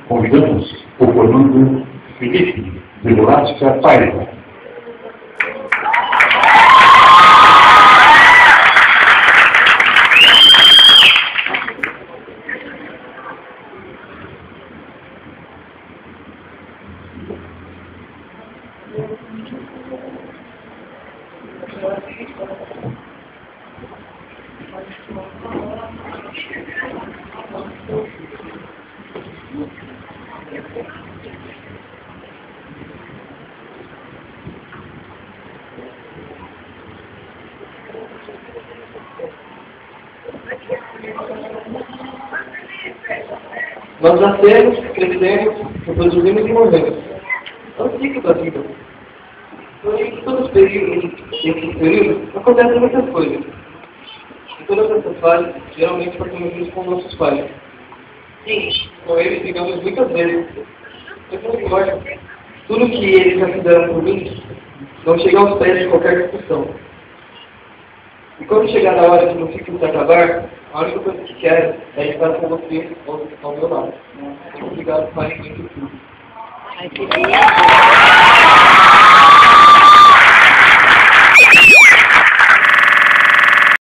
convidamos o formando Felipe de Bolática Paiva. Nós nascemos, crescemos, reproduzimos e morremos. É o ciclo da vida. Em todos os períodos, acontecem muitas coisas. Em todas essas fases, geralmente passamos juntos com nossos pais. Sim, com eles brigamos muitas vezes. Mas não importa. Tudo que eles já fizeram por mim não chega aos pés de qualquer discussão. E quando chegar a hora de meu ciclo se acabar, a única coisa que quero é estar com você ao meu lado. Obrigado, Pai, em tudo.